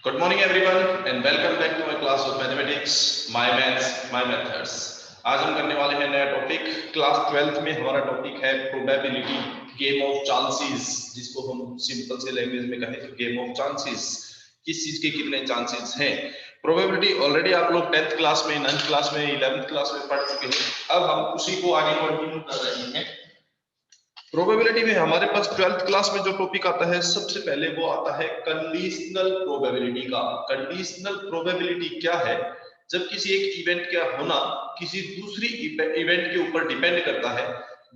Good morning everyone and welcome back to my class of mathematics, my maths, my methods। आज हम करने वाले हैं नया टॉपिक। क्लास 12th में हमारा टॉपिक है प्रोबेबिलिटी, गेम ऑफ चांसेस, जिसको हम सिंपल से लैंग्वेज में कहें तो गेम ऑफ चांसेस। किस चीज के कितने चांसेस हैं। प्रोबेबिलिटी ऑलरेडी आप लोग 10th क्लास में, 9th क्लास में, 11th क्लास में पढ़ चुके हैं। अब हम उसी को आगे कंटिन्यू कर रहे हैं। प्रोबेबिलिटी में हमारे पास 12th क्लास में जो टॉपिक आता है सबसे पहले वो आता है कंडीशनल प्रोबेबिलिटी का। कंडीशनल प्रोबेबिलिटी क्या है? जब किसी एक इवेंट का होना किसी दूसरी इवेंट के ऊपर डिपेंड करता है,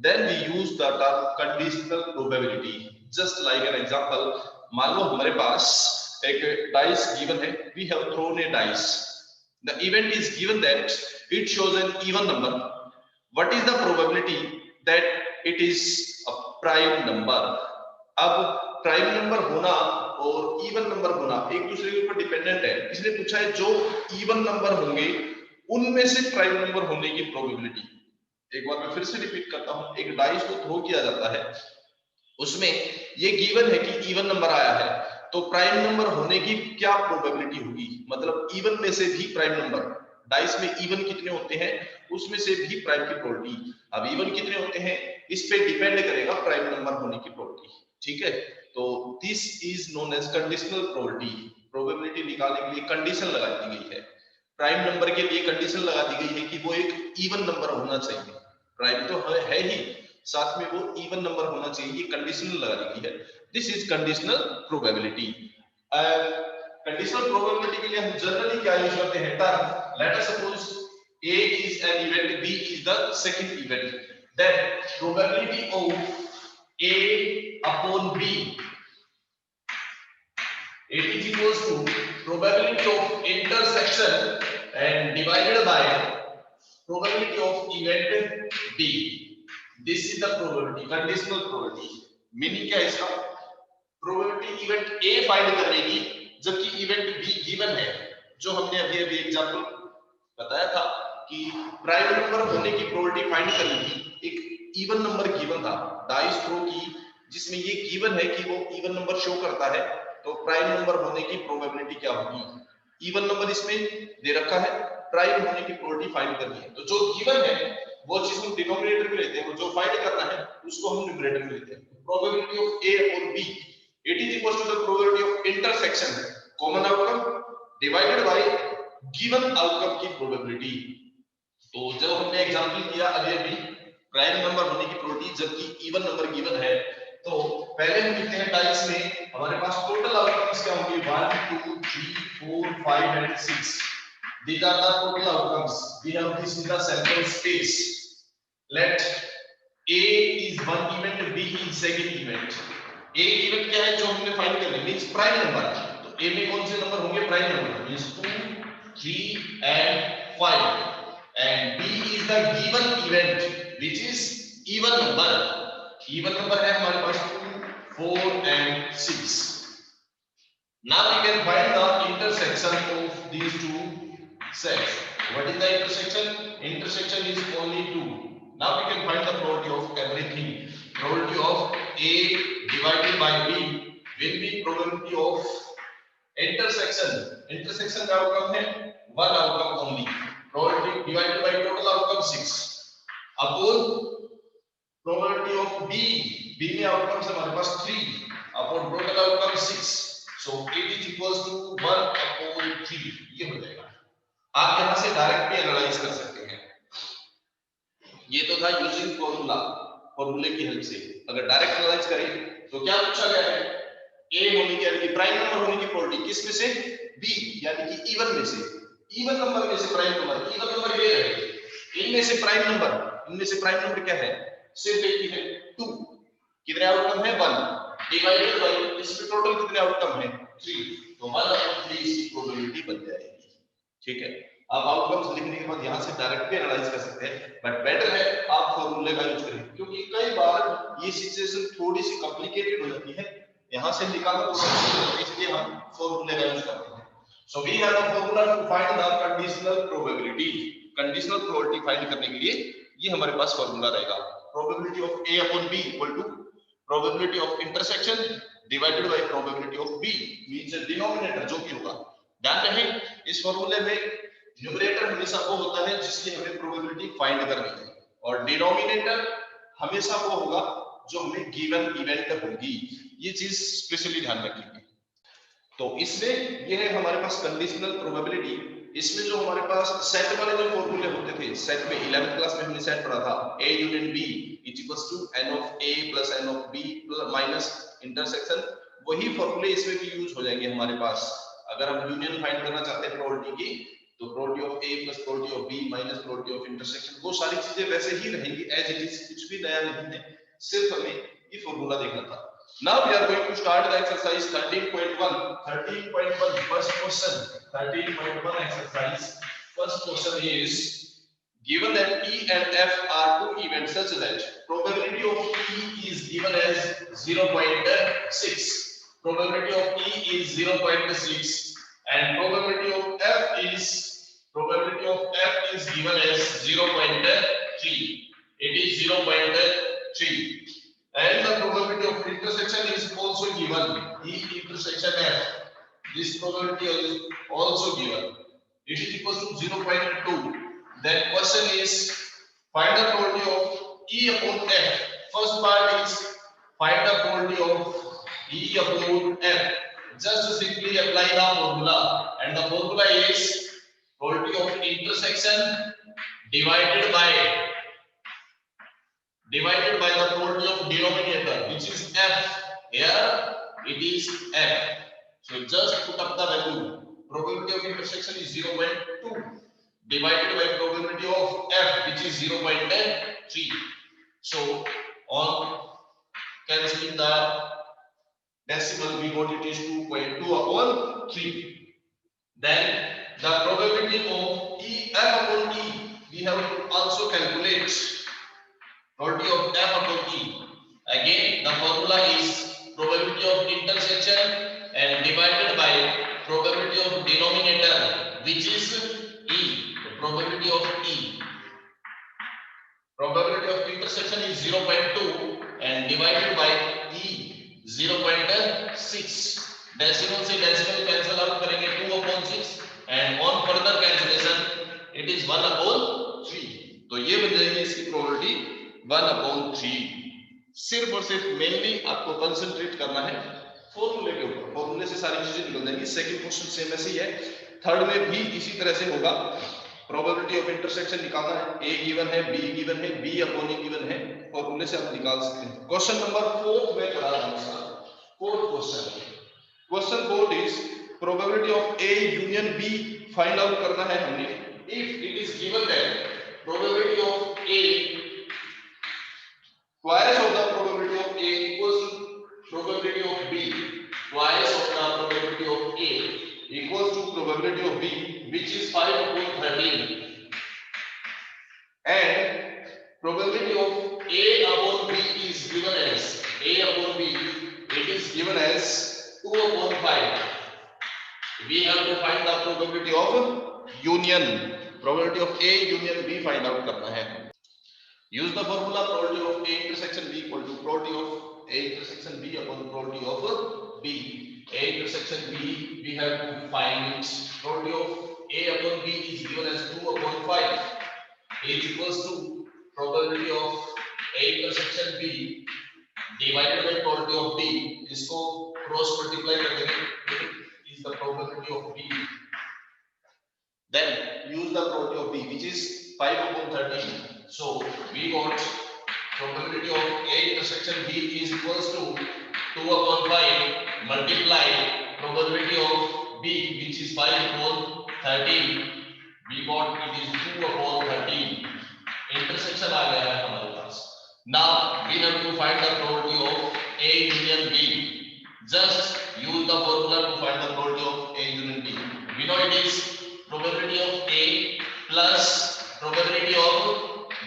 then we use the term conditional probability. Just like an example, मान लो हमारे पास एक डाइस गिवन है, we have thrown a dice, the event is given that it shows an even number. What is the probability that it is a prime number? अब prime number होना और even number होना एक दूसरे के ऊपर dependent है। इसने पूछा है जो इवन नंबर होंगे उनमें से प्राइम नंबर होने की प्रोबेबिलिटी। एक बार मैं फिर से रिपीट करता हूं, एक डाइस को थ्रो किया जाता है, उसमें ये गिवन है कि इवन नंबर आया है, तो प्राइम नंबर होने की क्या प्रोबेबिलिटी होगी? मतलब इवन में से भी प्राइम नंबर, डाइस में इवन कितने होते हैं उसमें से भी प्राइम की प्रोबेबिलिटी। अब इवन कितने होते हैं इस पे डिपेंड करेगा प्राइम नंबर होने की प्रोबेबिलिटी। ठीक है, तो this is known as conditional probability. Probability निकालने के लिए कंडीशन लगा दी गई है। प्राइम नंबर के लिए कंडीशन लगा दी गई है कि वो एक इवन नंबर होना चाहिए। प्राइम तो है ही, साथ में वो इवन नंबर होना चाहिए, ये कंडीशनल लगा दी गई है। This is conditional probability. Conditional probability के लिए हम जनरली क्या यूज करते हैं? Term let us suppose A is an event, B is the second event, then probability of A upon B, it is equals to probability of intersection and divided by probability of event B. This is the probability, conditional probability। Meaning क्या है इसका? Probability event A find करने की, जबकि event be given है। जो हमने अभी अभी एग्जांपल बताया था कि प्राइम नंबर होने की प्रोबेबिलिटी फाइंड करने की, एक इवन नंबर गिवन था, डाइस थ्रो की, जिसमें ये गिवन है कि वो इवन नंबर शो करता है, तो प्राइम नंबर होने की प्रोबेबिलिटी क्या होगी? इवन नंबर इसमें दे रखा है, प्राइम होने की प्रोबेबिलिटी फाइंड करनी है, तो जो गिवन है वो चीज हम डिनोमिनेटर में लेते हैं, जो फाइंड करना है उसको हम न्यूमरेटर में लेते हैं। Probability of A upon B it is equal to the probability of intersection common outcome divided by given outcome की प्रोबेबिलिटी। तो जब हमने एग्जांपल किया अभी अभी प्राइम नंबर होने की प्रोबेबिलिटी जबकि इवन नंबर गिवन है, तो पहले हम लिखते हैं टाइप्स में हमारे पास टोटल आउटकम्स क्या होंगे? 1 2 3 4 5 and 6। these are the total outcomes। we have this in the sample space। let A is one event, B is second event। A event क्या है जो हमने फाइंड करना है? Means prime number. तो A में कौन से नंबर होंगे? Prime number, means 2 3 and 5। and B is the given event which is even number। even number है हमारे पास 2 4 and 6। now we can find the intersection of these two sets। what is the intersection? intersection is only 2। now we can find the probability of everything। probability of A divided by B will be probability of intersection। intersection का outcome है one outcome only। probability divided by total outcome 6 upon probability of B। B में outcomes हमारे पास 3 upon total outcome 6। so it is equals to 1 upon 3। ये हो जाएगा। आप यहां से डायरेक्ट भी एनालाइज कर सकते हैं। ये तो था यूजिंग फॉर्मूला, फॉर्मूले की हेल्प से। अगर डायरेक्ट एनालाइज करें तो क्या पूछा गया है? ए होने की यानी कि प्राइम नंबर होने की प्रोबेबिलिटी किस में से? बी यानी कि इवन में से। इवन नंबर में से प्राइम नंबर, इवन नंबर ये है, इनमें से प्राइम नंबर, इनमें से प्राइम नंबर क्या है? सिर्फ एक ही है 2। कितने आउटकम है? 1 डिवाइडेड बाय इसमें टोटल कितने आउटकम है? 3। तो 1/3 इसकी प्रोबेबिलिटी बन जाएगी। ठीक है, आप आउटकम्स लिखने के बाद यहां से डायरेक्ट भी एनालाइज कर सकते हैं, बट बेटर है आप फॉर्मूले का यूज करें, क्योंकि कई बार ये सिचुएशन थोड़ी सी कॉम्प्लिकेटेड हो जाती है, यहां से निकालना थोड़ा मुश्किल होता है, इसलिए हम फॉर्मूले का यूज करते हैं। So we have a formula to find the conditional probability. Conditional probability find करने के लिए ये हमारे पास फॉर्मूला रहेगा। Probability of A upon B equal to probability of intersection divided by probability of B means denominator जो भी होगा। ध्यान रहे इस फॉर्मूले में न्यूमरेटर हमेशा वो होता है जिसकी हमें प्रोबेबिलिटी फाइंड करनी है और डिनोमिनेटर हमेशा वो होगा जो हमें गिवन इवेंट होगी। ये चीज स्पेशली ध्यान रखिए। तो इसमें ये है हमारे पास कंडीशनल प्रोबेबिलिटी। इसमें जो हमारे पास सेट वाले जो फॉर्मूले होते थे, सेट में 11th क्लास में हमने सेट पढ़ा था A union B equals to n of A plus n of B minus intersection, वही फॉर्मूले इसमें भी यूज हो जाएंगे हमारे पास। अगर हम यूनियन फाइंड करना चाहते हैं प्रोबेबिलिटी की, तो probability of A plus probability of B minus probability of intersection, वो सारी चीजें वैसे ही रहेंगी एज इट इज, कुछ भी नया नहीं है, सिर्फ हमें ये फॉर्मूला देखना था। Now we are going to start the exercise 13.1. 13.1 first question. 13.1 exercise. First question is given that E and F are two events such that probability of E is given as 0.6. Probability of E is 0.6 and probability of F is given as 0.3. It is 0.3. And the probability of intersection is also given. E intersection F. This probability is also given. It is equal to 0.2. Then question is find the probability of E upon F. First part is find the probability of E upon F. Just simply apply the formula, and the formula is probability of intersection divided by the probability of denominator, which is F. Here it is F. So just put up the value. Probability of intersection is 0.2 divided by probability of F, which is 0.3. So on cancelling the decimal, we got it is 2.2 upon 3. Then the probability of E F upon E, we have to also calculate. Probability of F upon E. Again, the formula is probability of intersection and divided by probability of denominator, which is E. The probability of E. Probability of intersection is 0.2 and divided by E 0.6. Decimal से decimal cancel out करेंगे 2 upon 6 and on further cancellation it is 1 upon 3. तो ये बन जाएगी इसकी probability 1/3। सिर्फ और सिर्फ मेनली आपको कंसंट्रेट करना है फॉर्मूले के ऊपर, फॉर्मूले से सारी चीजें निकल जाएंगी। सेकंड क्वेश्चन सेम ऐसे ही है, थर्ड में भी इसी तरह से होगा। प्रोबेबिलिटी ऑफ इंटरसेक्शन निकालना है, A गिवन है, B गिवन है, B अपॉन E गिवन है, फॉर्मूले से आप निकाल सकते हैं। क्वेश्चन नंबर 4 में करा रहा हूं sir, fourth question 4 is probability of A union B find out करना है हमने। If it is given that probability of A twice of the probability of A equals probability of B, twice of the probability of A equals to probability of B, which is 5 upon 13, and probability of A upon B is given as A upon B, it is given as 2 upon 5. We have to find the probability of union, probability of A union B find out करना है। Use the formula probability of A intersection B equal to probability of A intersection B upon probability of B. A intersection B, we have to find probability of A upon B is given as 2 upon 5 is equals to probability of A intersection B divided by probability of B. इसको cross multiply कर देंगे, is the probability of B. Then use the probability of B, which is 5 upon 13. So we got probability of A intersection B is equals to 2 upon 5 multiply probability of B, which is 5 upon 13. We got it is 2 upon 13. Intersection आ गया है हमारे पास। Now we have to find the probability of A union B. Just use the formula to find the probability of A union B. We know it is probability of A plus probability of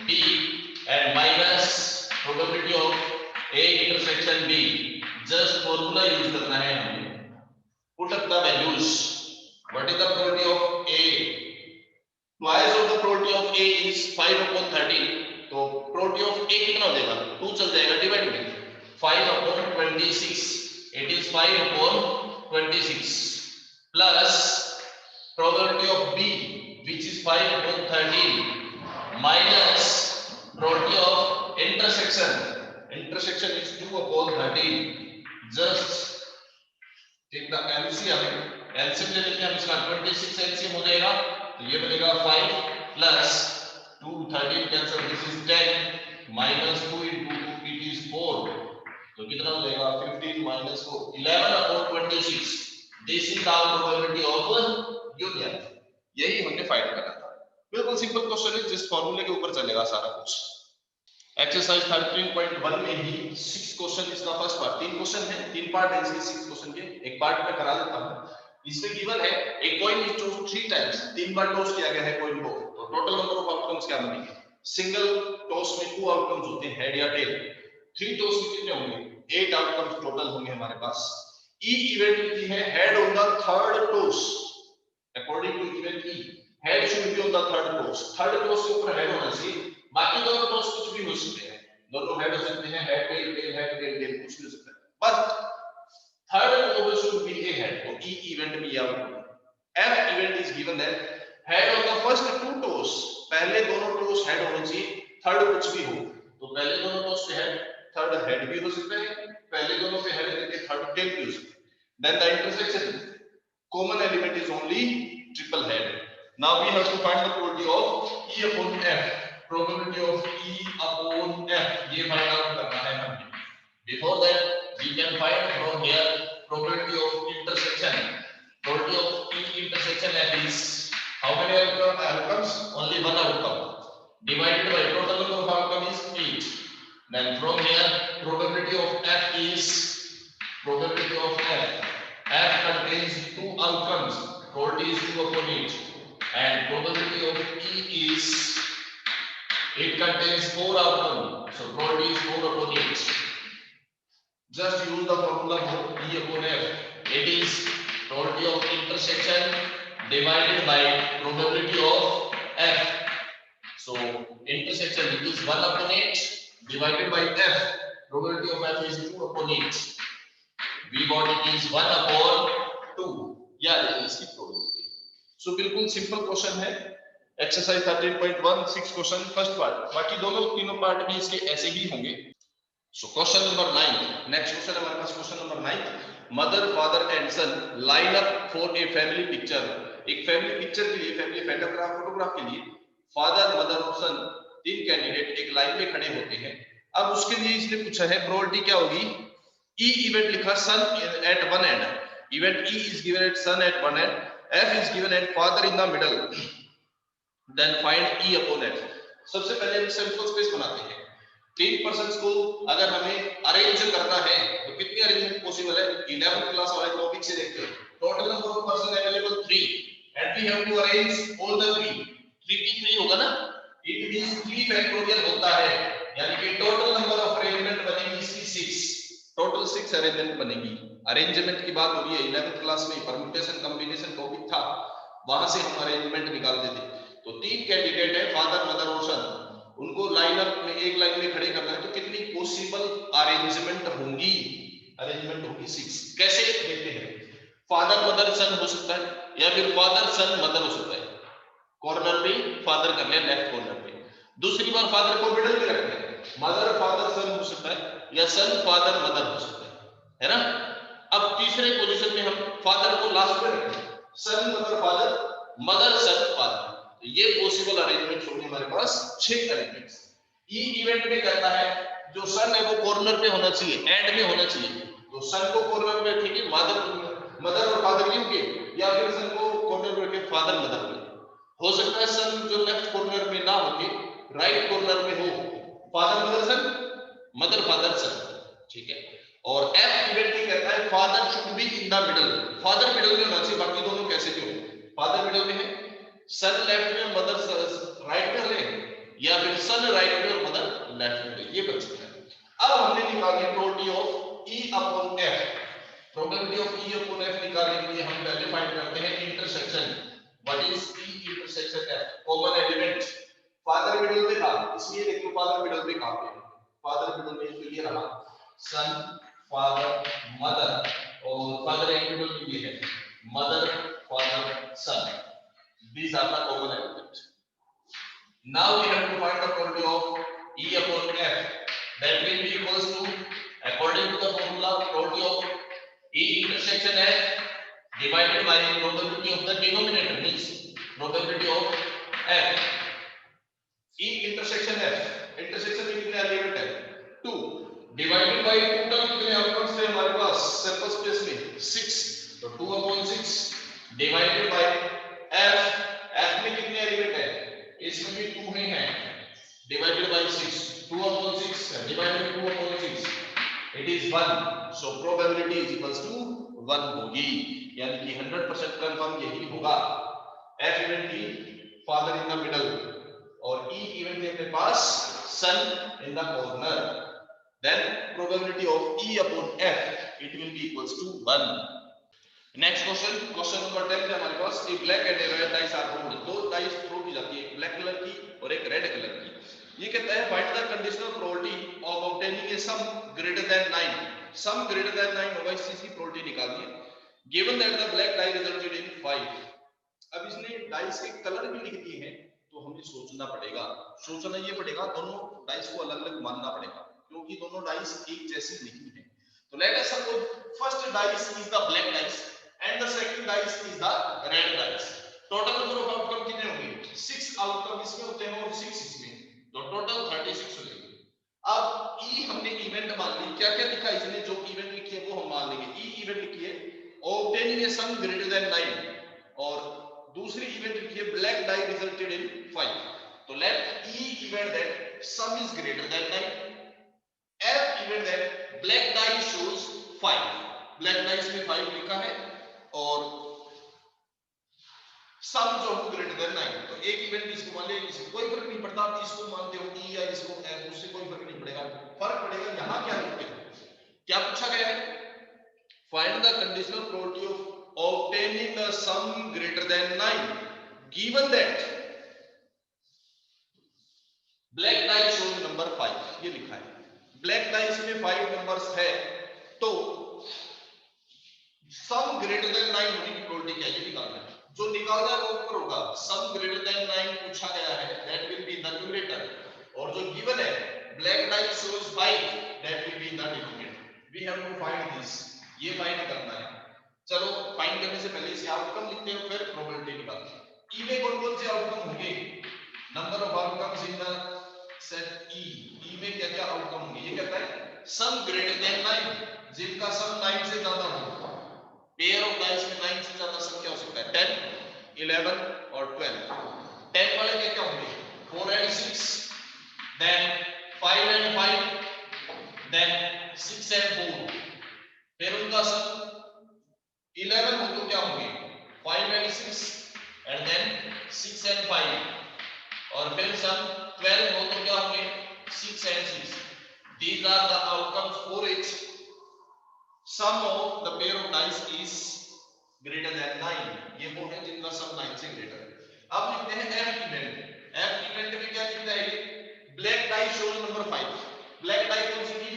B and minus probability of A intersection B. Just formula use करना है हमें। Put up the values. What is the probability of A? Twice of the probability of A is 5 upon 13. तो probability of A कितना हो जाएगा? 2 चल जाएगा divide में 5 upon 26. It is 5/26 plus probability of B, which is 5/13, minus probability of intersection. Intersection is 2/13. Just take the LCM. LCM ले लेते हैं हम इसका 26 LCM हो जाएगा, तो ये बनेगा 5 plus 2 13 cancel, this is 10 minus 2 into 2 it is 4, तो कितना हो जाएगा 15 minus 4 11/26. This is the probability of union. यही हमने फाइंड करना था। बिल्कुल सिंपल क्वेश्चन है, जिस फार्मूले के ऊपर चलेगा सारा कुछ। एक्सरसाइज 13.1 में ही 6 क्वेश्चन, इसका फर्स्ट पार्ट 3 क्वेश्चन है, 3 पार्ट है इसके 6 क्वेश्चन के। एक पार्ट में करा देता हूं। इसमें गिवन है a coin is toss 3 times, 3 बार टॉस किया गया है कॉइन को, तो टोटल नंबर ऑफ आउटकम्स क्या बनेंगे? सिंगल टॉस में 2 आउटकम्स होते हैं, हेड या टेल। 3 टॉस में कितने होंगे? 8 आउटकम्स टोटल होंगे हमारे पास। ई इवेंट की है head on the third toss. According to event E, head should be on the third toss. Third toss के ऊपर हेड होना चाहिए, बाकी दोनों टॉस कुछ भी हो सकते हैं, दोनों हेड हो सकते हैं, head tail tail head tail tail, कुछ भी हो सकता है, बस third toss should be a head. तो ई इवेंट में या F event is given that head on the first 2 toss, पहले दोनों टॉस हेड होने चाहिए, थर्ड कुछ भी हो, तो पहले दोनों टॉस पे हेड, थर्ड हेड भी हो सकता है, पहले दोनों पे हेड करके थर्ड टेल भी हो सकता है। Then the intersection common element is only triple head. Now we have to find the probability of E upon F. Probability of E upon F, ये find out करना है हमें। Before that we can find from here probability of intersection. Probability of E intersection F is how many outcomes? Only one outcome. Divided by total number of outcome is 8. Then from here probability of F is probability of F. F contains 2 outcomes, probability is 2/8, and probability of E is, it contains 4 outcomes, so probability is 4/8. Just use the formula for E upon F. It is probability of intersection divided by probability of F. So intersection is 1/8 divided by F. Probability of F is 2/8. V got it is 1/2, या इसकी probability. So बिल्कुल simple question है। Exercise 13.1 6 question first part, बाकी दोनों तीनों part भी इसके ऐसे ही होंगे। So question number 9, next question हमारे पास question number 9, mother father and son line up for a family picture. एक फैमिली पिक्चर के लिए, फैमिली फोटोग्राफ के लिए फादर मदर और सन 3 कैंडिडेट एक लाइन में खड़े होते हैं। अब उसके लिए इसने पूछा है प्रोबेबिलिटी क्या होगी। E event लिखा son at one end, event E is given at son at one end, F is given at father in the middle, then find E upon F। सबसे पहले हम सैंपल स्पेस बनाते हैं। 3 persons को अगर हमें arrange करना है तो कितनी अरेंजमेंट पॉसिबल है? 11th क्लास वाले टॉपिक से देखते हैं। Total number of person available 3 and we have to arrange all the 3 होगा ना, it means 3 फैक्टोरियल होता है, यानी कि टोटल नंबर ऑफ अरेंजमेंट बनेगी इसकी 6, टोटल 6 अरेंजमेंट बनेगी। अरेंजमेंट की बात हो रही है, 11th क्लास में परम्यूटेशन कॉम्बिनेशन टॉपिक था, वहां से हम अरेंजमेंट निकालते थे। तो 3 कैंडिडेट है फादर मदर और सन, उनको लाइन अप में एक लाइन में खड़े करना है, तो कितनी पॉसिबल अरेंजमेंट होंगी? अरेंजमेंट होगी 6। कैसे देखते हैं। फादर मदर सन हो सकता है, या फिर फादर सन मदर हो सकता है। कॉर्नर पे फादर कर लिया, लेफ्ट कॉर्नर पे। दूसरी बार फादर को मिडिल में रखते हैं, मदर फादर सन हो सकता है, या सन फादर मदर हो सकता है ना। अब तीसरे पोजीशन में हम फादर को लास्ट में रखते हैं, son mother father, mother son father. तो ये पॉसिबल अरेंजमेंट होंगे हमारे पास 6 अरेंजमेंट्स। ई इवेंट में कहता है जो सन है वो कॉर्नर पे होना चाहिए, एंड में होना चाहिए, तो सन को कॉर्नर में रखेंगे, मदर और फादर क्यों के, या फिर सन को कॉर्नर में रखे फादर मदर में। हो सकता है सन जो लेफ्ट कॉर्नर में ना होके राइट कॉर्नर में हो, father mother son, mother father son, ठीक है। और एफ इवेंट ये कहता है father should be in the middle, father middle में होना चाहिए, बाकी दोनों कैसे भी हो। फादर मिडल में है, सन लेफ्ट में, मदर राइट में रहे, या फिर सन राइट में और मदर लेफ्ट में, ये बन सकता है। अब हमने निकाली probability of E upon F। Probability of E upon F निकालने के लिए हम पहले फाइंड करते हैं intersection. What is E intersection F? Common element father middle में था, इसलिए देखो फादर मिडल में कहां पे है, फादर मिडल में इसलिए रहा सन फादर मदर और mother, father, son. These are the common elements. Now we have to find the probability of E upon F. That will be equals to, according to the formula, probability of E intersection F divided by probability of the denominator, means probability of F. E intersection F, intersection में कितने element है? 2 divided by total कितने outcomes थे हमारे पास sample space में? 6, तो 2/6 divided bye F. F में कितने एलिमेंट है? इसमें भी 2 ही हैं, divided by 6, 2/6 divided by 2/6, it is 1. So probability is equals to 1 होगी, यानी कि 100% कंफर्म यही होगा. F इवेंट की फादर इन द मिडल और E इवेंट अपने पास son in the corner. Then probability of E upon F it will be equals to 1. Next question, question number 10 पे हमारे पास a black and a red dice are thrown. दो dice throw की जाती है, एक ब्लैक कलर की और एक रेड कलर की. ये कहता है find the conditional probability of obtaining A some greater than 9. Some greater than 9 होगा, इस चीज की प्रोबेबिलिटी निकालनी है. Given that the black dye resulted in 5. अब इसने डाइस के कलर भी लिख दिए हैं, तो हमें सोचना पड़ेगा. सोचना ये पड़ेगा, दोनों डाइस को अलग अलग मानना पड़ेगा, क्योंकि दोनों डाइस एक जैसी नहीं है. तो let us suppose first dice is the black dice and the second dice is the red dice. Total number of outcome कितने होंगे? 6 outcome इसमें होते हैं और 6 इसमें, तो टोटल 36 हो जाएंगे. अब E हमने इवेंट मान ली. क्या क्या लिखा इसने? जो इवेंट लिखी है वो हम मान लेंगे. E इवेंट लिखी है obtaining a sum greater than 9 और दूसरी इवेंट लिखी है black die resulted in 5. तो let E event that sum is greater than 9, F event that black die shows 5. black dice में 5 लिखा है और सम जो है ग्रेटर देन 9. तो एक इवेंट इसको मान ले, इसको कोई फर्क नहीं पड़ता आप इसको मानते हो E या इसको F, उससे कोई फर्क नहीं पड़ेगा. फर्क पड़ेगा यहां क्या लिखते हो, क्या पूछा गया है? Find the conditional probability of obtaining the some greater than 9 given that black dice shows number 5. ये लिखा है ब्लैक डाइस में 5 नंबर्स है, तो सम ग्रेटर देन 9 होने की प्रोबेबिलिटी क्या है ये निकालना है. जो निकालना है वो ऊपर होगा. सम ग्रेटर देन 9 पूछा गया है, that will be the numerator, और जो गिवन है black dice shows 5, that will be the denominator. We have to find this. ये फाइंड करना है. चलो फाइंड करने से पहले इसे आउटकम लिखते हैं, फिर प्रोबेबिलिटी निकालते हैं. E में कौन-कौन से आउटकम होंगे? Number of outcomes in the set E. E में क्या-क्या आउटकम होंगे? ये कहता है सम ग्रेटर देन 9, जिनका सम 9 से ज्यादा हो. पेयर ऑफ डाइस में 9 से ज्यादा सम क्या हो सकता है? 10, 11 और 12. 10 वाले क्या क्या होंगे? 4 and 6, then 5 and 5, then 6 and 4. फिर उनका सम 11 हो तो क्या होंगे? 5 and 6 and then 6 and 5. और फिर सम 12 हो तो क्या होंगे? 6 and 6. These are the outcomes for which sum of the pair of dice is greater than 9. ये वो है जिनका सम 9 से ग्रेटर है. अब लिखते हैं F इवेंट. F इवेंट में क्या लिखता है? Black dice shows number 5. Black dice कौन सी थी?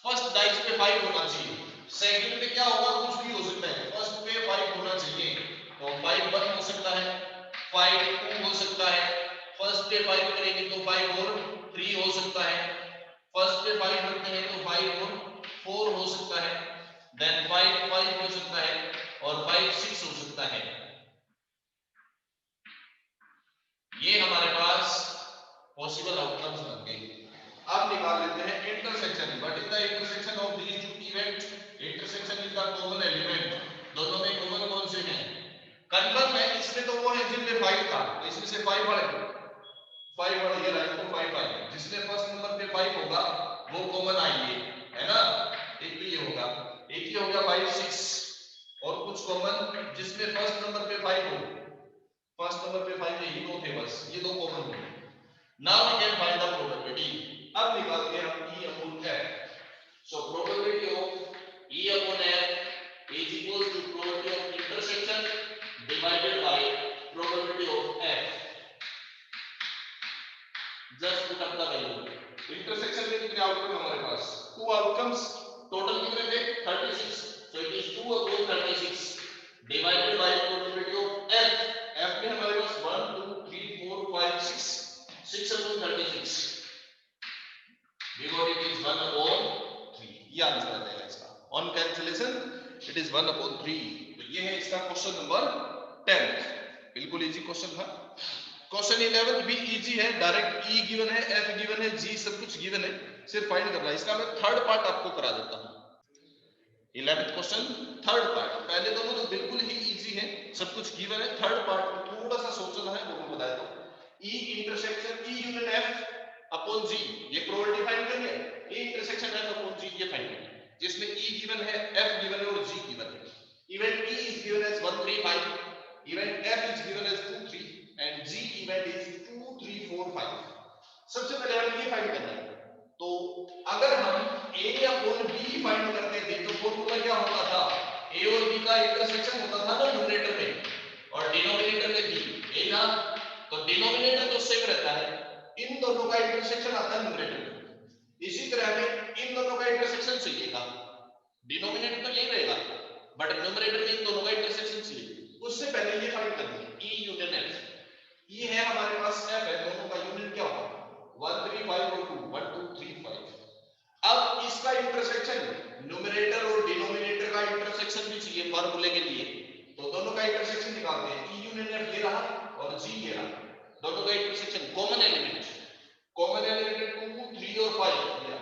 फर्स्ट डाइस पे 5 होना चाहिए. सेकंड पे क्या होगा? कुछ भी हो सकता है. फर्स्ट पे 5 होना चाहिए, तो 5 1 हो सकता है, 5 2 हो सकता है. फर्स्ट पे 5 करेंगे तो 5 और 3 हो सकता है. फर्स्ट पे 5 करते हैं तो 5 और 4 हो सकता है, देन 5 5 हो सकता है और 5 6 हो सकता है. ये हमारे पास पॉसिबल आउटकम्स बन गए. अब निकाल लेते हैं intersection. What is the intersection of these two event? Intersection is the common element. दोनों में कॉमन कौन से हैं? कंफर्म है इसमें तो वो है जिनमें 5 था, तो इसमें से 5 वाले ये लाइन को 5 आएगा. जिसमें फर्स्ट नंबर पे 5 होगा वो कॉमन आएंगे, है ना. एक तो ये होगा, एक ये होगा 5 6 और कुछ कॉमन जिसमें फर्स्ट नंबर पे 5 हो. फर्स्ट नंबर पे 5 यही दो थे बस, ये दो कॉमन हो. Now we can find the probability. अब निकालते हैं हम E upon F. So probability of E upon F is equals to probability of intersection divided by probability of F. Just put up the value. Intersection में कितने outcome हमारे पास? 2 outcomes. Total कितने थे? 36. So it is 2 upon 36. ये है इसका question number 10, बिल्कुल easy question था। क्वेश्चन 11 भी इजी है, डायरेक्ट ई गिवन है, एफ गिवन है, जी सब कुछ गिवन है, सिर्फ फाइंड करना है। इसका मैं थर्ड पार्ट आपको करा देता हूं। 11th क्वेश्चन थर्ड पार्ट, पहले दोनों तो बिल्कुल ही इजी है, सब कुछ गिवन है। थर्ड पार्ट में थोड़ा सा सोचना है, वो मैं बता देता हूं। E intersection E union F upon G, ये प्रोबेबिलिटी फाइंड करनी है। E intersection F upon G ये फाइंड करना है, जिसमें ई गिवन है, एफ गिवन है और जी गिवन है। Event E is given as 1 3 5, event F is given as 2 3 and G event is 2 3 4 5। सबसे पहले हमें ये फाइंड करना है। तो अगर हम a अपॉन b फाइंड करते थे तो फॉर्मूला क्या होता था, a और b का इंटरसेक्शन होता था ना न्यूमरेटर में और डिनोमिनेटर में b, ए ना, तो डिनोमिनेटर तो सेम रहता है, इन दोनों का इंटरसेक्शन आता है न्यूमरेटर में। इसी तरह हमें इन दोनों का इंटरसेक्शन चाहिएगा, डिनोमिनेटर तो यही रहेगा बट न्यूमरेटर में इन दोनों का इंटरसेक्शन चाहिए। उससे पहले ये फाइंड करनी है e यूनियन f। e है हमारे पास, f है, दोनों का यूनियन क्या होगा 1 3 5 और 2 1 2 3 5। अब इसका इंटरसेक्शन न्यूमरेटर और डिनोमिनेटर का इंटरसेक्शन भी चाहिए फार्मूले के लिए, तो दोनों का इंटरसेक्शन निकालते हैं। e यूनियन f ये रहा और g ये रहा, दोनों का इंटरसेक्शन कॉमन एलिमेंट 2 3 और 5 ये।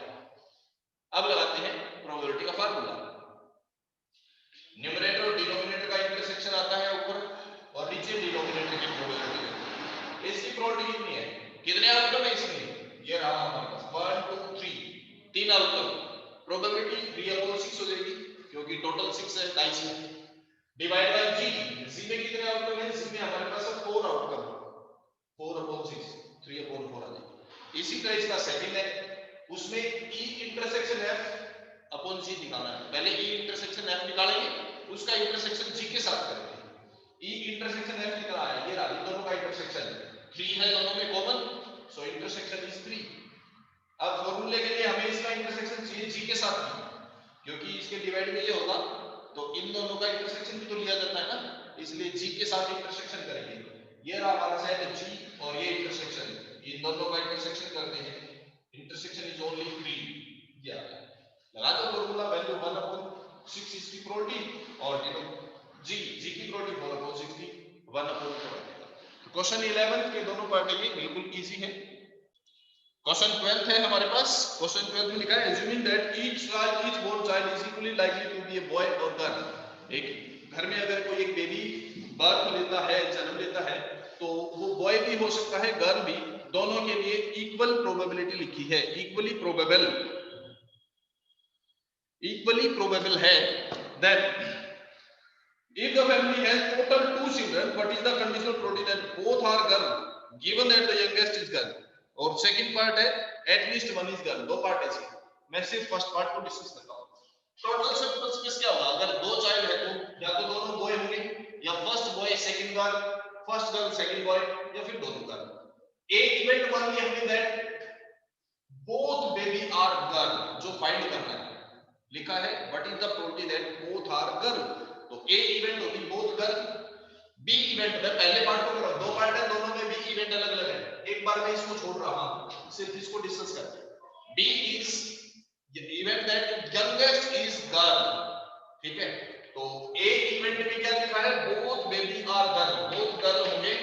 अब लगाते हैं प्रोबेबिलिटी का फार्मूला। न्यूमरेटर और डिनोमिनेटर का इंटरसेक्शन आता है ऊपर और नीचे डिनोमिनेटर की प्रोबेबिलिटी। इसकी प्रोबेबिलिटी कितनी है, कितने आउटकम है इसमें, ये रहा हमारे पास 1 2 3, तीन आउटकम। प्रोबेबिलिटी 3/6 हो जाएगी क्योंकि टोटल 6 है, 2.5 डिवाइड बाय जी। जी में कितने आउटकम है, जी में हमारे पास 4 आउटकम, 4/6 3/4 आ जाएगी। इसी तरह इसका सेकंड है, उसमें ई इंटरसेक्शन एफ अपॉन जी निकालना है। पहले ई इंटरसेक्शन एफ निकालेंगे, उसका इंटरसेक्शन जी के साथ करेंगे। ई इंटरसेक्शन एफ कितना है, ये रहा, दोनों का इंटरसेक्शन 3 है दोनों में कॉमन, सो इंटरसेक्शन इज 3। अब फॉर्मूले के लिए हमें इसका इंटरसेक्शन चाहिए जी के साथ भी, क्योंकि इसके डिवाइड में ये होगा तो इन दोनों का इंटरसेक्शन भी तो लिया जाता है ना, इसलिए जी के साथ इंटरसेक्शन करेंगे। ये रहा हमारा सेट जी और ये इंटरसेक्शन, इन दोनों का इंटरसेक्शन करते हैं, इंटरसेक्शन इज ओनली 3। ये लगा दो फॉर्मूला, वैल्यू 1/6 इसकी प्रोबेबिलिटी और जी की प्रोबेबिलिटी 4/6 की 1/4। क्वेश्चन 11 के दोनों पार्ट ये बिल्कुल इजी है। क्वेश्चन 12 है हमारे पास। क्वेश्चन 12 में लिखा है assuming that each born child is equally likely to be a boy or girl। एक घर में अगर कोई एक बेबी बर्थ लेता है, जन्म लेता है, तो वो बॉय भी हो सकता है गर्ल भी, दोनों के लिए इक्वल प्रोबेबिलिटी लिखी है, इक्वली प्रोबेबल है। That if the family has total 2 children, what is the conditional probability that both are girl given that the youngest is girl। और सेकंड पार्ट है एटलीस्ट वन इज गर्ल। दो part है इसके, मैं सिर्फ first part को discuss करता हूं। टोटल सबस्पेस क्या होगा, अगर दो चाइल्ड है तो या तो दोनों बॉय होंगे या first boy second girl, first girl second boy, या फिर दोनों गर्ल। एक इवेंट मान लिया हमने that both baby are girl, जो फाइंड करना है लिखा है what is the probability that both are girl. तो ए इवेंट होगी बोथ गर्ल, बी इवेंट में पहले पार्ट को करो, दो पार्ट है दोनों में बी इवेंट अलग अलग है, एक बार मैं इसको छोड़ रहा हूं, सिर्फ इसको डिस्कस करते हैं। B is event that youngest is girl, ठीक है। तो ए इवेंट में क्या लिखा है, both baby are girl, both girl होंगे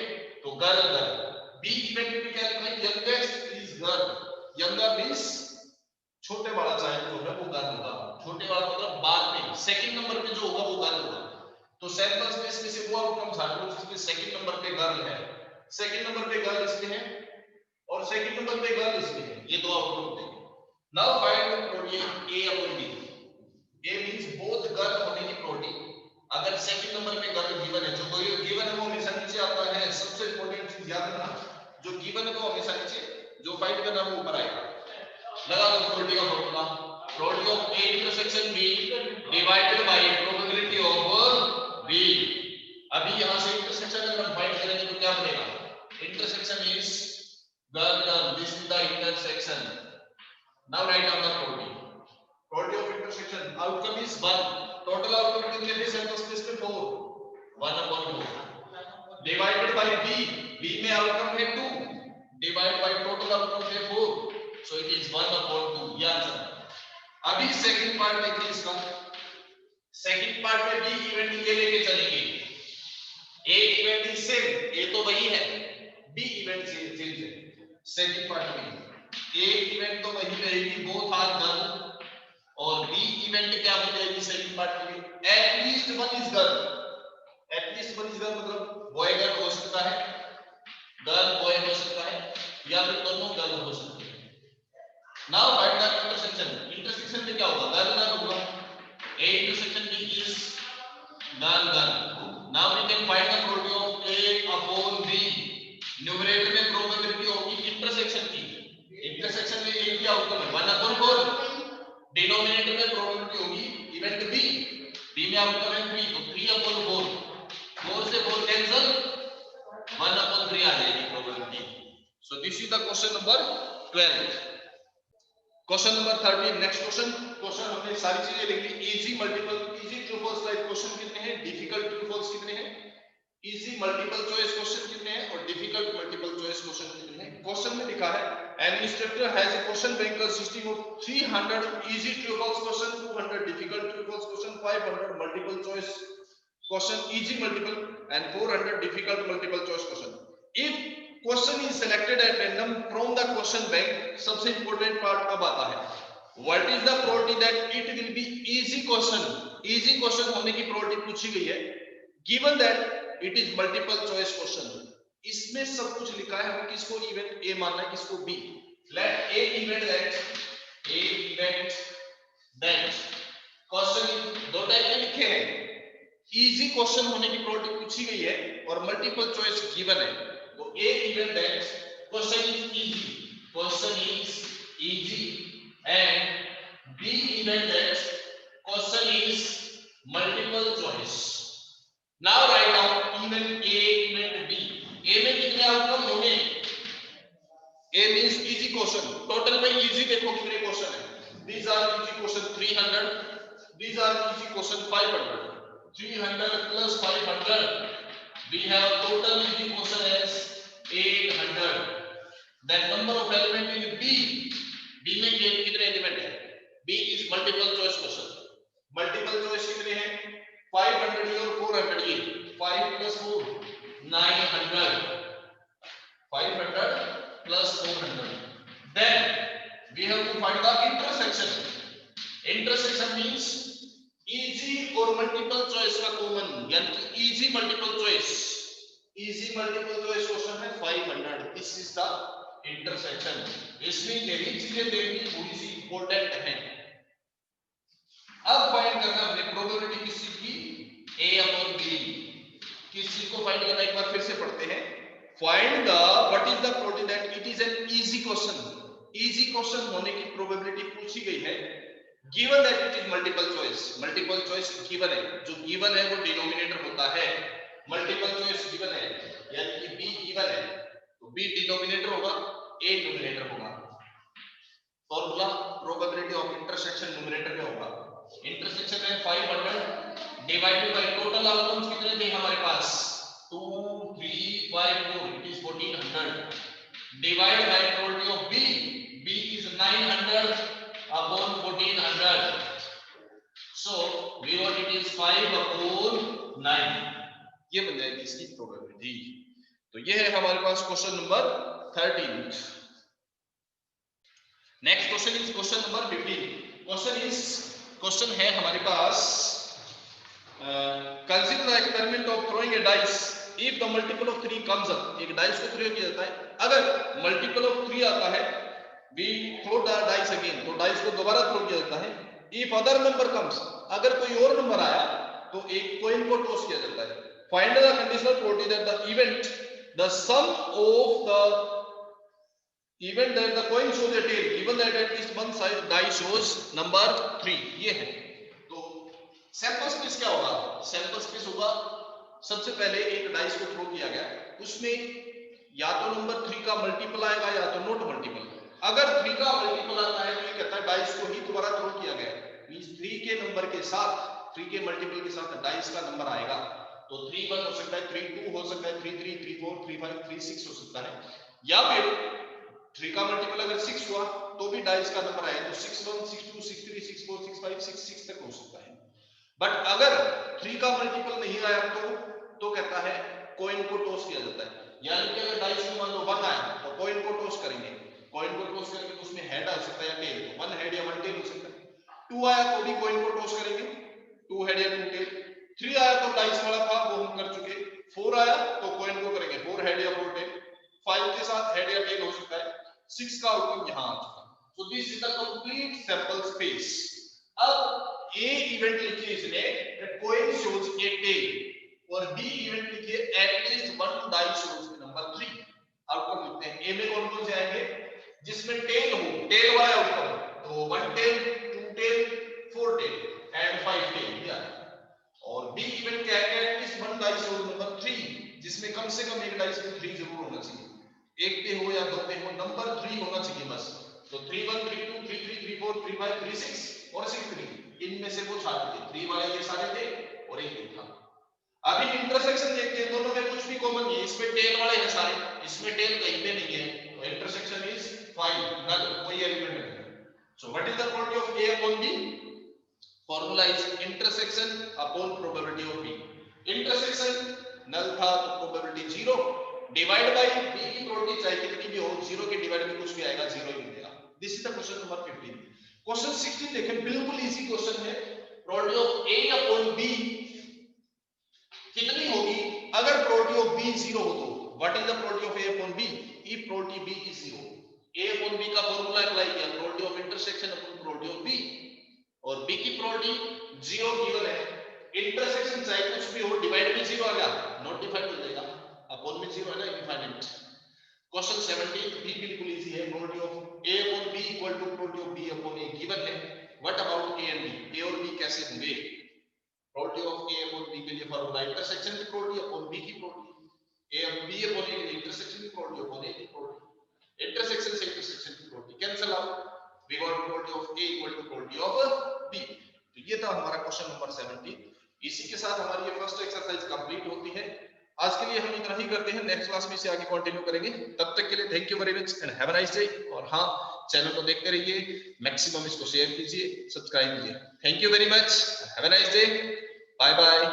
तो गर्ल गर्ल। बी इवेंट में क्या लिखा है, youngest is girl, younger means छोटे वाला चाइल्ड जो है वो गर्ल होगा, छोटे वाला मतलब बाद में सेकंड नंबर पे जो होगा वो गर्ल होगा। तो सैंपल स्पेस में से वो आउटकम झाड़ो जिसमें सेकंड नंबर पे गर्ल है, सेकंड नंबर पे गर्ल इसमें है और सेकंड नंबर पे गर्ल इसमें है, ये दो आउटकम देंगे। Now find the probability A upon B. A means both girl होने की प्रोबेबिलिटी। अगर सेकंड नंबर पे गर्ल गिवन है, जो कोई गिवन है वो हमेशा नीचे आता है, सबसे इंपॉर्टेंट चीज याद रखना, जो गिवन है वो हमेशा नीचे, जो फाइंड करना वो ऊपर आएगा। लगा दो प्रोबेबिलिटी का formula, probability of A intersection B divided by probability of B. अभी यहां से इंटरसेक्शन अगर हम फाइंड करेंगे तो क्या बनेगा, intersection is girl girl, this is the intersection. Now write down the probability of intersection, outcome is 1, total outcome कितने थे सैंपल स्पेस में 4, 1/4 डिवाइडेड बाय बी, बी में आउटकम है 2 डिवाइड बाय टोटल आउटकम है 4, so it is 1/2। ये answer. अभी second part देखिए इसका, सेकंड पार्ट में बी इवेंट ये लेके चले तो वही है, बी इवेंट चेंज है। सेकंड पार्ट में ए इवेंट तो वही रहेगी, बोथ आर डन, और बी इवेंट क्या हो जाएगी सेकंड पार्ट में, at least one is done. At least one is done मतलब बॉय गर्ल हो सकता है, गर्ल बॉय हो सकता है, या फिर दोनों गर्ल हो सकते हैं। Now find the intersection. Intersection में क्या होगा, गर्ल गर्ल होगा, A intersection B is girl girl. Now we can find the probability of A upon B. Numerator में प्रोबेबिलिटी होगी इंटरसेक्शन की, इंटरसेक्शन में ए की आउटकम है 1 अपॉन 4। डिनोमिनेटर में प्रोबेबिलिटी होगी इवेंट बी, बी में आउटकम है 3, तो 3 अपॉन 4, 4 से 4 कैंसिल, 1 अपॉन 3 आ जाएगी probability. So this is the question number 12। Question number 13, next question. Question हमने सारी चीजें लिख ली। Easy multiple, easy true false type question कितने हैं, डिफिकल्ट ट्रू फॉल्स कितने हैं, इजी मल्टीपल चॉइस क्वेश्चन कितने हैं, और डिफिकल्ट मल्टीपल चॉइस क्वेश्चन कितने हैं। क्वेश्चन में लिखा है an instructor has a question bank consisting of 300 easy true false question, 200 difficult true false question, 500 multiple choice question easy multiple and 400 difficult multiple choice question. If question is selected at random from the question bank, सबसे important part अब आता है, what is the probability that it will be easy question? easy question होने की probability पूछी गई है, given that it is multiple choice question. इसमें सब कुछ लिखा है, हमें किसको इवेंट A मानना है, किसको B. Let A event that question दो टाइप के लिखे हैं, इजी क्वेश्चन होने की प्रोबेबिलिटी पूछी गई है और मल्टीपल चॉइस गिवन है। तो A even that question is easy and B even that question is multiple choice. Now write down even A even B. A में कितने आउटकम होंगे, A means easy question, total में easy देखो कितने question है, these are easy question 300, these are easy question 500, 300 plus 500, we have total easy question as 800. Then number of element in B, B में कितने element है, B is multiple choice question, multiple choice कितने हैं, 500 ये और 400 ये, 5 plus 4 900, 500 plus 400. Then we have to find the intersection. Intersection means easy और multiple choice का कॉमन, यानी कि easy multiple choice, easy multiple choice question है 500। This is the intersection. इसमें यही चीजें देखनी थोड़ी सी इंपॉर्टेंट हैं। अब फाइंड करना हमने प्रोबेबिलिटी किस चीज की, ए अपॉन बी। किस चीज को फाइंड करना, एक बार फिर से पढ़ते हैं। Find the what is the probability that it is an easy question. Easy question होने की प्रोबेबिलिटी पूछी गई है, given that it is multiple choice, multiple choice given है, जो given है वो डिनोमिनेटर होता है, multiple choice given है, यानी कि b given है, तो b डिनोमिनेटर होगा, a न्यूमरेटर होगा। Formula probability of intersection numerator में होगा, इंटरसेक्शन में 500 डिवाइडेड बाय टोटल आउटकम्स कितने थे हमारे पास, 2 3 5 4, it is 1400 divide by probability of b is 900 upon 1400, so we got it is 5 upon 9, ये बन जाएगी इसकी प्रोबेबिलिटी। तो ये है हमारे पास question number 13। Next question is question number 15। Question है हमारे पास, consider the experiment of throwing a dice if the multiple of 3 comes up. एक डाइस को थ्रो किया जाता है, अगर मल्टीपल ऑफ 3 आता है, we throw the dice again, तो डाइस को दोबारा थ्रो किया जाता है। if other number comes, अगर कोई और नंबर आया तो एक कॉइन को टॉस किया जाता है। find the conditional probability that the event, the sum of the event that the coin shows a tail, given that at least one side die shows number 3, ये है। तो सैंपल स्पेस क्या होगा, sample space होगा, सबसे पहले एक dice को थ्रो किया गया, उसमें या तो नंबर 3 का मल्टीपल आएगा या तो नॉट मल्टीपल। अगर 3 का मल्टीपल आता है तो ये कहता है डाइस को ही दोबारा थ्रो किया गया, मींस 3 के नंबर के साथ, 3 के मल्टीपल के साथ डाइस का नंबर आएगा। तो 3 1 हो सकता है, 3 2 हो सकता है, 3 3 3 4 3 5 3 6 हो सकता है, या फिर 3 का मल्टीपल अगर 6 हुआ तो भी डाइस का नंबर आएगा, तो 6 1 6 2 6 3 6 4 6 5 6 6 तक हो सकता है। बट अगर 3 का मल्टीपल नहीं आया तो कहता है कॉइन को टॉस किया जाता है। यानी कि अगर डाइस में मान लो 1 आया तो कॉइन को टॉस करेंगे, कॉइन को टॉस करेंगे तो उसमें हेड आ सकता है या टेल, 1 हेड या 1 टेल हो सकता है। 2 आया तो भी कॉइन को टॉस करेंगे, 2 हेड या 2 टेल। 3 आया तो डाइस वाला था वो हम कर चुके। 4 आया तो कॉइन को करेंगे 4 हेड या 4 टेल। 5 के साथ हेड या टेल हो सकता है। 6 का आउटकम यहां आ चुका। So this is the complete sample space. अब ए इवेंट लिखिए इसने that coin shows a tail और बी इवेंट लिखिए at least 1 die shows number 3। Outcome लिखते हैं। ए में कौन-कौन से आएंगे जिसमें टेल हो, टेल वाला आउटकम, तो 1 tail, 2 tail, 4 tail and 5 tail या। और बी इवेंट क्या है, एटलीस्ट 1 डाई शोज नंबर 3 जिसमें कम से कम एक डाइस में 3 जरूर होना चाहिए, एक पे हो या 2 पे हो, नंबर 3 होना चाहिए बस। तो 3 1 3 2 3 3 3 4 3 5 3 6 और 6 3, इनमें से वो सारे थे, 3 वाले ये सारे थे और एक था। अभी इंटरसेक्शन देखते हैं, दोनों में कुछ भी कॉमन नहीं है, इसमें टेल वाले हैं सारे, इसमें टेल कहीं पे नहीं है, तो इंटरसेक्शन इज 5, नल, कोई एलिमेंट नहीं है। So what is the probability of A upon B? Formula is intersection upon probability of B. Intersection null था तो प्रोबेबिलिटी 0 डिवाइड बाय बी की प्रोबेबिलिटी चाहे कितनी भी हो, 0 के डिवाइड में कुछ भी आएगा 0 ही मिलेगा। This is the question number 15। Question 16 देखें, बिल्कुल इजी क्वेश्चन है। Probability of A upon B कितनी होगी अगर प्रोबेबिलिटी ऑफ बी 0 हो तो? What is the probability of A upon B? If probability B is 0, A upon B का formula apply किया, probability of intersection upon probability of B, और B की probability 0 given है, इंटरसेक्शन चाहे कुछ भी हो, डिवाइड में 0 आ गया, नॉट डिफाइंड हो जाएगा, अपॉन में 0 है ना, इनफाइनाइट। क्वेश्चन 17 भी बिल्कुल इजी है। Probability of A upon B equal to probability of B upon A given है। What about A and B? A और बी कैसे होंगे? Probability of A upon B के लिए फार्मूला इंटरसेक्शन की प्रोबेबिलिटी अपॉन बी की probability, A upon B upon A intersection की probability upon A की प्रोबेबिलिटी, इंटरसेक्शन से इंटरसेक्शन की probability cancel out, we got probability of A equal to probability of B. तो ये था हमारा क्वेश्चन नंबर 17। इसी के साथ हमारी ये फर्स्ट एक्सरसाइज कंप्लीट होती है। आज के लिए हम इतना ही करते हैं, नेक्स्ट क्लास में इसे आगे कंटिन्यू करेंगे। तब तक के लिए thank you very much and have a nice day. और हाँ, चैनल को देखते रहिए, मैक्सिमम इसको शेयर कीजिए, सब्सक्राइब कीजिए। Thank you very much, have a nice day, bye bye.